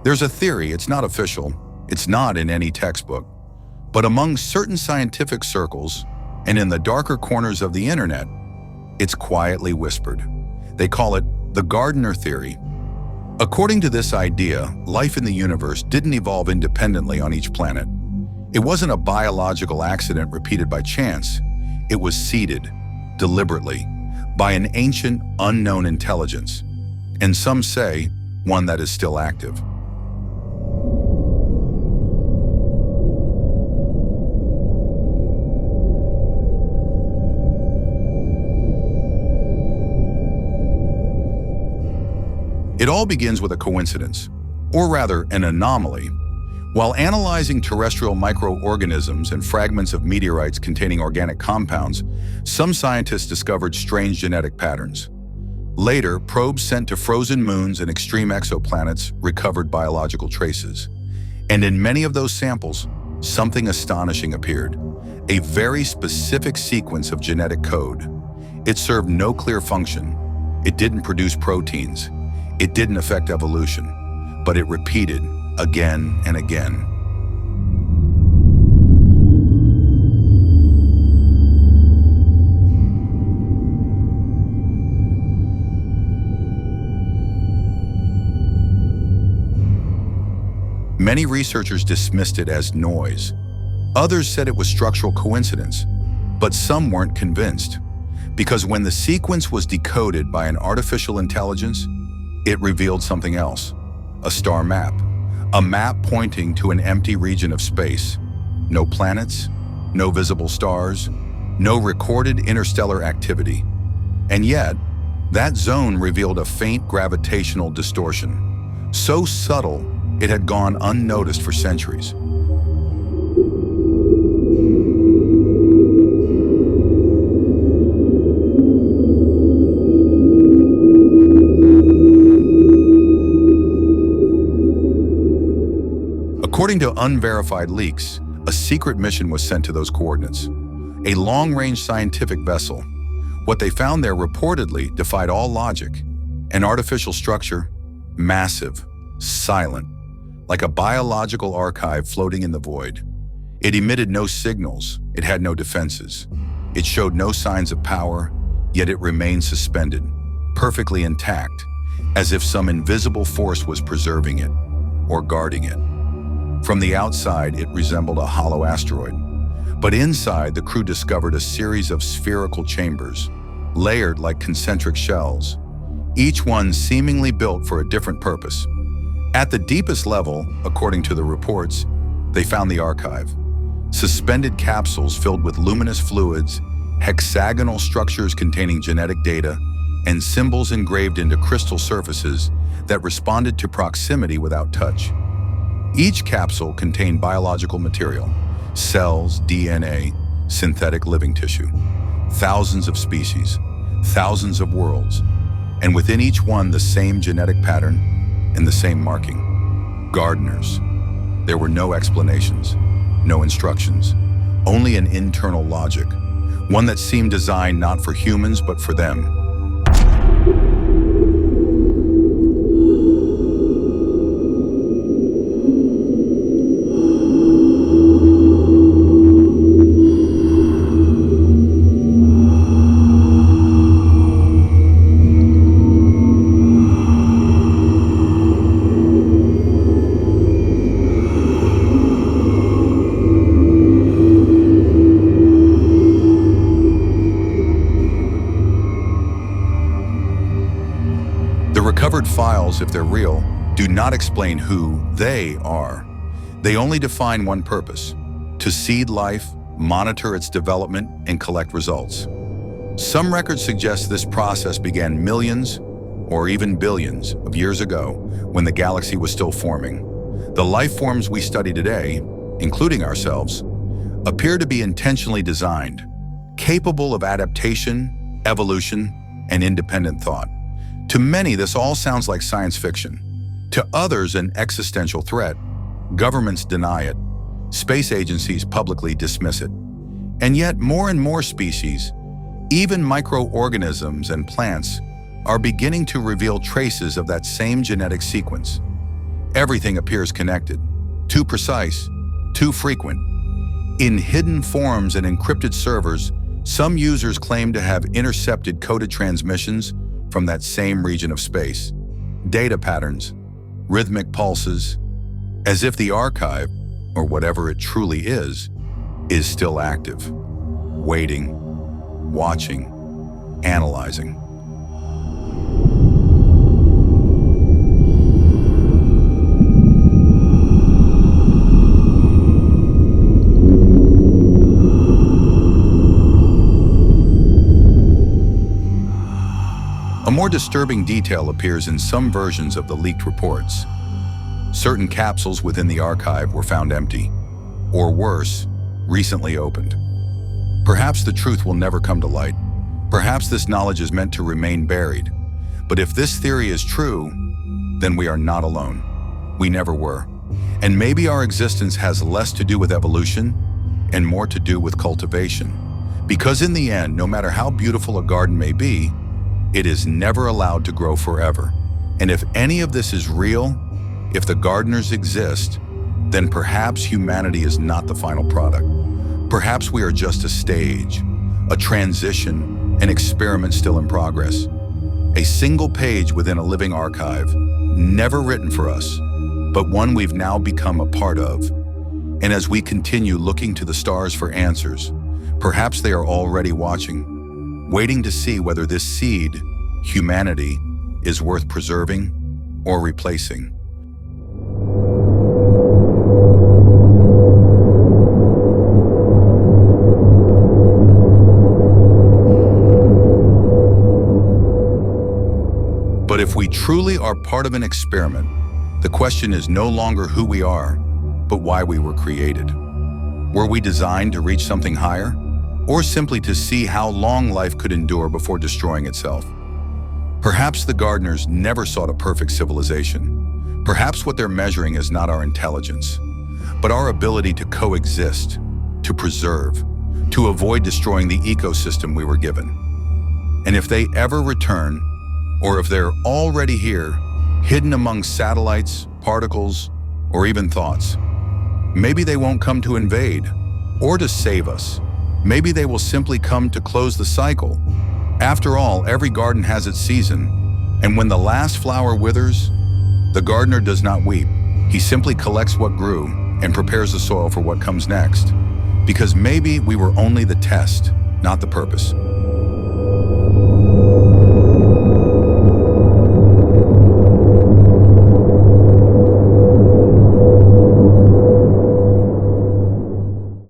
There's a theory, it's not official, it's not in any textbook, but among certain scientific circles and in the darker corners of the internet, it's quietly whispered. They call it the Gardner theory. According to this idea, life in the universe didn't evolve independently on each planet. It wasn't a biological accident repeated by chance. It was seeded, deliberately, by an ancient, unknown intelligence, and some say, one that is still active. It all begins with a coincidence, or rather an anomaly. While analyzing terrestrial microorganisms and fragments of meteorites containing organic compounds, some scientists discovered strange genetic patterns. Later, probes sent to frozen moons and extreme exoplanets recovered biological traces. And in many of those samples, something astonishing appeared, a very specific sequence of genetic code. It served no clear function. It didn't produce proteins. It didn't affect evolution, but it repeated again and again. Many researchers dismissed it as noise. Others said it was structural coincidence, but some weren't convinced, because when the sequence was decoded by an artificial intelligence, it revealed something else, a star map. A map pointing to an empty region of space. No planets, no visible stars, no recorded interstellar activity. And yet, that zone revealed a faint gravitational distortion, so subtle it had gone unnoticed for centuries. According to unverified leaks, a secret mission was sent to those coordinates, a long-range scientific vessel. What they found there reportedly defied all logic. An artificial structure, massive, silent, like a biological archive floating in the void. It emitted no signals, it had no defenses. It showed no signs of power, yet it remained suspended, perfectly intact, as if some invisible force was preserving it or guarding it. From the outside, it resembled a hollow asteroid. But inside, the crew discovered a series of spherical chambers, layered like concentric shells, each one seemingly built for a different purpose. At the deepest level, according to the reports, they found the archive. Suspended capsules filled with luminous fluids, hexagonal structures containing genetic data, and symbols engraved into crystal surfaces that responded to proximity without touch. Each capsule contained biological material, cells, DNA, synthetic living tissue, thousands of species, thousands of worlds, and within each one the same genetic pattern and the same marking. Gardeners. There were no explanations, no instructions, only an internal logic, one that seemed designed not for humans but for them. Recovered files, if they're real, do not explain who they are. They only define one purpose: to seed life, monitor its development, and collect results. Some records suggest this process began millions, or even billions, of years ago, when the galaxy was still forming. The life forms we study today, including ourselves, appear to be intentionally designed, capable of adaptation, evolution, and independent thought. To many, this all sounds like science fiction. To others, an existential threat. Governments deny it. Space agencies publicly dismiss it. And yet, more and more species, even microorganisms and plants, are beginning to reveal traces of that same genetic sequence. Everything appears connected, too precise, too frequent. In hidden forums and encrypted servers, some users claim to have intercepted coded transmissions from that same region of space. Data patterns, rhythmic pulses, as if the archive, or whatever it truly is still active, waiting, watching, analyzing. A more disturbing detail appears in some versions of the leaked reports. Certain capsules within the archive were found empty, or worse, recently opened. Perhaps the truth will never come to light. Perhaps this knowledge is meant to remain buried. But if this theory is true, then we are not alone. We never were. And maybe our existence has less to do with evolution and more to do with cultivation. Because in the end, no matter how beautiful a garden may be, it is never allowed to grow forever. And if any of this is real, if the gardeners exist, then perhaps humanity is not the final product. Perhaps we are just a stage, a transition, an experiment still in progress. A single page within a living archive, never written for us, but one we've now become a part of. And as we continue looking to the stars for answers, perhaps they are already watching, waiting to see whether this seed, humanity, is worth preserving or replacing. But if we truly are part of an experiment, the question is no longer who we are, but why we were created. Were we designed to reach something higher, or simply to see how long life could endure before destroying itself? Perhaps the gardeners never sought a perfect civilization. Perhaps what they're measuring is not our intelligence, but our ability to coexist, to preserve, to avoid destroying the ecosystem we were given. And if they ever return, or if they're already here, hidden among satellites, particles, or even thoughts, maybe they won't come to invade or to save us. Maybe they will simply come to close the cycle. After all, every garden has its season, and when the last flower withers, the gardener does not weep. He simply collects what grew and prepares the soil for what comes next. Because maybe we were only the test, not the purpose.